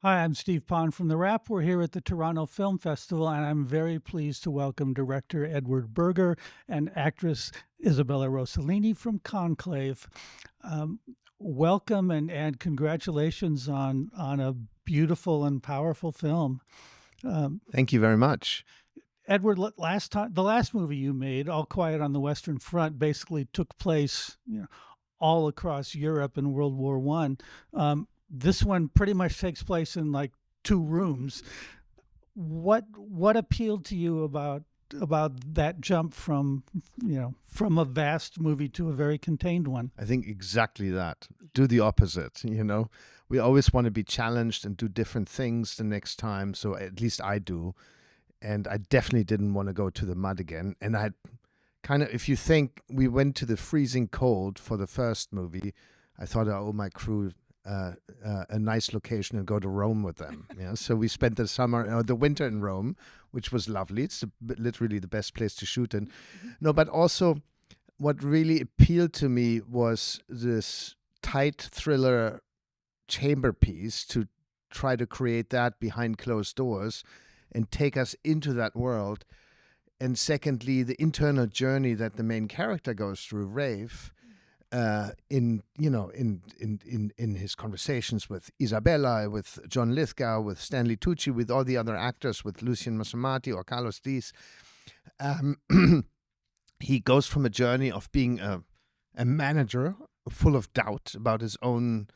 Hi, I'm Steve Pond from TheWrap. We're here at the Toronto Film Festival, and I'm very pleased to welcome director Edward Berger and actress Isabella Rossellini from Conclave. Um, Welcome and congratulations on a beautiful and powerful film. Um, Thank you very much. Edward, the last movie you made, All Quiet on the Western Front, basically took place, all across Europe in World War One. This one pretty much takes place in like two rooms. What appealed to you about that jump from a vast movie to a very contained one? I think exactly that. Do the opposite, We always want to be challenged and do different things the next time. So at least I do. And I definitely didn't want to go to the mud again. And I kind of, if you think we went to the freezing cold for the first movie, I thought I owe my crew a nice location and go to Rome with them. So we spent the winter in Rome, which was lovely. It's literally the best place to shoot in. No, but also what really appealed to me was this tight thriller chamber piece to try to create that behind closed doors and take us into that world. And secondly, the internal journey that the main character goes through, Rafe, in his conversations with Isabella, with John Lithgow, with Stanley Tucci, with all the other actors, with Lucien Massamati or Carlos Diaz. He goes from a journey of being a manager full of doubt about his own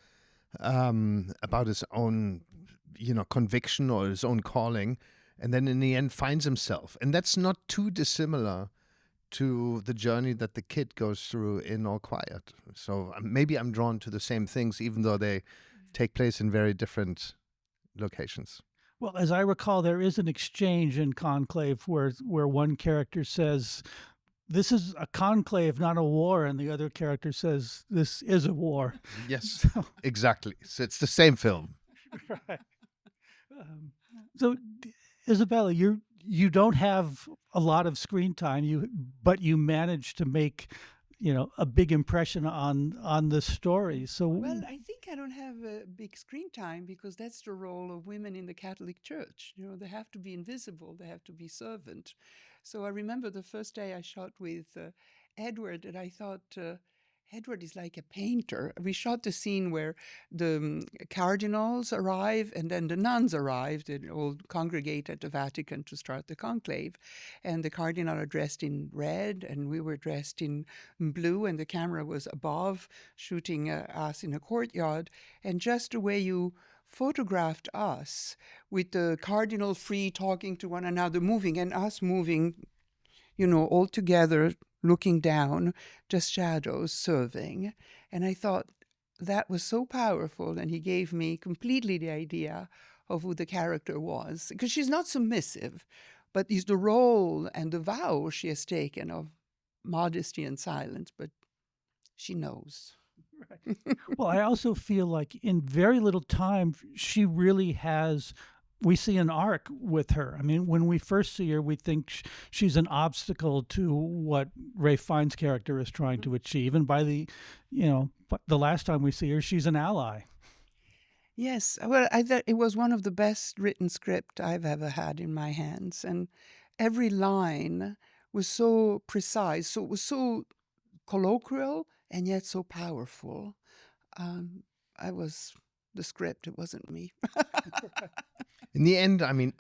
conviction or his own calling, and then in the end finds himself. And that's not too dissimilar to the journey that the kid goes through in All Quiet. So maybe I'm drawn to the same things, even though they take place in very different locations. Well, as I recall, there is an exchange in Conclave where one character says, "This is a conclave, not a war," and the other character says, "This is a war." Yes, exactly. So it's the same film. Right. Um, so, Isabella, you don't have a lot of screen time, but you manage to make, a big impression on the story. So, Well, I think I don't have a big screen time because that's the role of women in the Catholic Church. They have to be invisible, they have to be servant. So I remember the first day I shot with Edward, and I thought, Edward is like a painter. We shot the scene where the cardinals arrive and then the nuns arrive. They all congregate at the Vatican to start the conclave. And the cardinal are dressed in red and we were dressed in blue, and the camera was above shooting us in a courtyard. And just the way you photographed us with the cardinal free talking to one another, moving, and us moving, all together, looking down, just shadows serving. And I thought that was so powerful. And he gave me completely the idea of who the character was, because she's not submissive, but it's the role and the vow she has taken of modesty and silence, but she knows. right. Well, I also feel like in very little time, she really has. We see an arc with her. I mean, when we first see her, we think she's an obstacle to what Ralph Fiennes' character is trying to achieve, and by the last time we see her, she's an ally. Yes, well, I thought it was one of the best written script I've ever had in my hands, and every line was so precise, so it was so colloquial and yet so powerful. I was the script; it wasn't me. In the end, I mean,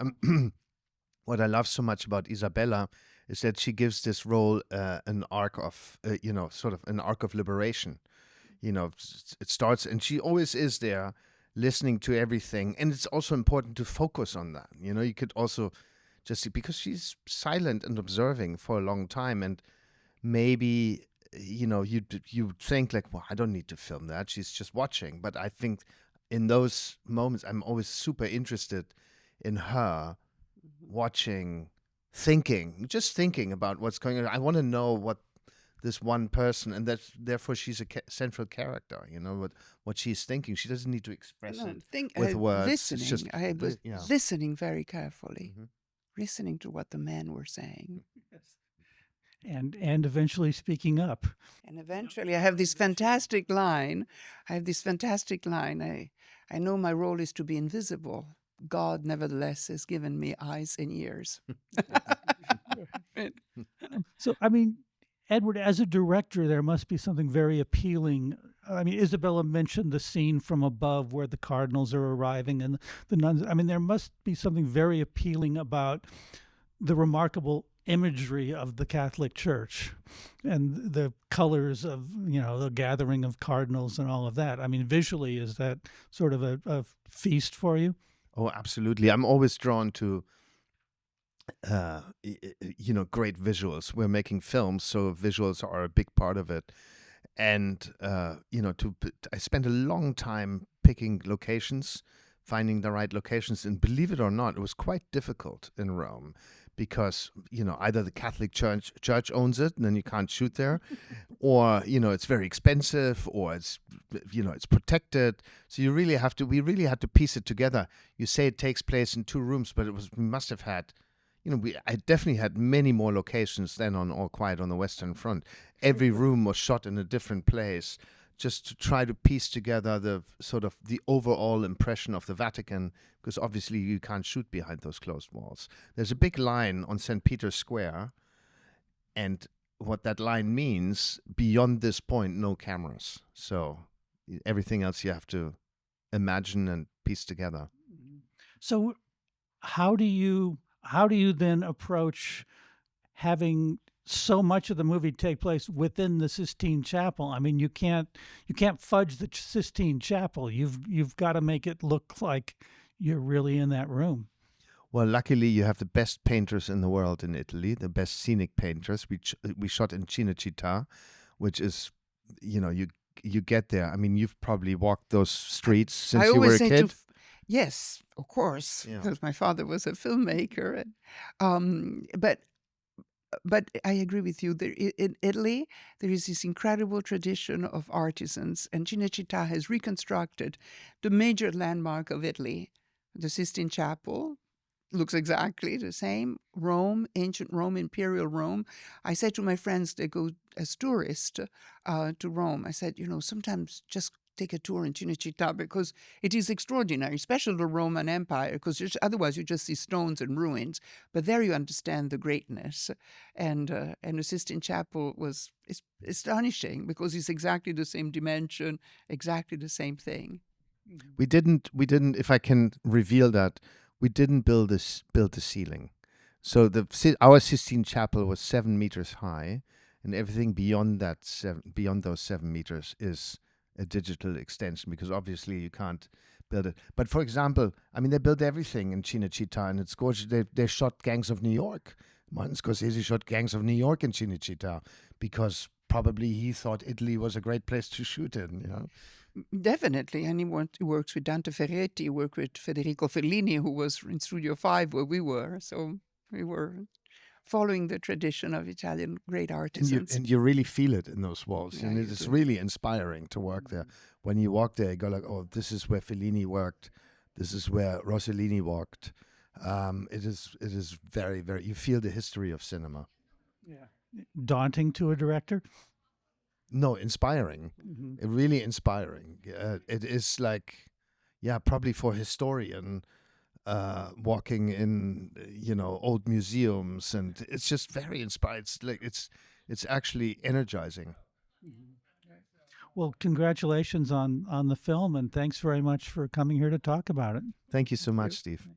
what I love so much about Isabella is that she gives this role an arc of, sort of an arc of liberation. It starts, and she always is there listening to everything. And it's also important to focus on that. You could also just see, because she's silent and observing for a long time. And maybe, you think like, well, I don't need to film that. She's just watching. But I think in those moments, I'm always super interested in her watching, just thinking about what's going on. I want to know what this one person, and therefore she's a central character. What she's thinking. She doesn't need to express it with words. Listening. It's just, I was yeah. listening very carefully, listening to what the men were saying. Yes. And eventually speaking up. And eventually I have this fantastic line. I know my role is to be invisible. God, nevertheless, has given me eyes and ears. Right. So, I mean, Edward, as a director, there must be something very appealing. I mean, Isabella mentioned the scene from above where the cardinals are arriving and the nuns. I mean, there must be something very appealing about the remarkable imagery of the Catholic Church and the colors of, the gathering of cardinals and all of that. I mean, visually, is that sort of a feast for you? Oh, absolutely. I'm always drawn to great visuals. We're making films, so visuals are a big part of it. And I spent a long time picking locations, finding the right locations, and believe it or not, it was quite difficult in Rome because either the Catholic Church owns it and then you can't shoot there, or it's very expensive, or it's protected. So we really had to piece it together. You say it takes place in 2 rooms, but we must have had. I definitely had many more locations than on All Quiet on the Western Front. Every room was shot in a different place, just to try to piece together the sort of the overall impression of the Vatican, because obviously you can't shoot behind those closed walls. There's a big line on St. Peter's Square, and what that line means, beyond this point, no cameras. So everything else you have to imagine and piece together. So, how do you then approach having so much of the movie take place within the Sistine Chapel? I mean, you can't fudge the Sistine Chapel. You've got to make it look like you're really in that room. Well, luckily you have the best painters in the world in Italy, the best scenic painters. We shot in Cinecittà, which is, you get there. I mean, you've probably walked those streets since you were a kid. Yes, of course, Yeah. because my father was a filmmaker. But I agree with you. In Italy, there is this incredible tradition of artisans, and Cinecittà has reconstructed the major landmark of Italy, the Sistine Chapel. Looks exactly the same. Rome, ancient Rome, imperial Rome. I said to my friends, they go as tourists to Rome. I said, sometimes just take a tour in Cinecittà because it is extraordinary, especially the Roman Empire, because otherwise you just see stones and ruins. But there you understand the greatness. And the Sistine Chapel was astonishing because it's exactly the same dimension, exactly the same thing. We didn't, if I can reveal that, we didn't build the ceiling. So our Sistine Chapel was 7 meters high, and everything beyond those 7 meters is a digital extension, because obviously you can't build it. But for example, I mean, they built everything in Cinecittà, and it's gorgeous. They shot Gangs of New York. Martin Scorsese shot Gangs of New York in Cinecittà because probably he thought Italy was a great place to shoot in. Definitely, and he works with Dante Ferretti, he worked with Federico Fellini, who was in Studio 5 where we were. So we were following the tradition of Italian great artisans. And you really feel it in those walls. Yeah, and you it's do. really inspiring to work there. When you walk there, you go like, oh, this is where Fellini worked. This is where Rossellini walked. It is very, very, you feel the history of cinema. Yeah. Daunting to a director? No, inspiring. Really inspiring. It is like, probably for a historian, walking in, old museums, and it's just very inspired. It's like it's actually energizing. Well, congratulations on the film, and thanks very much for coming here to talk about it. Thank you so Thank you. much, Steve.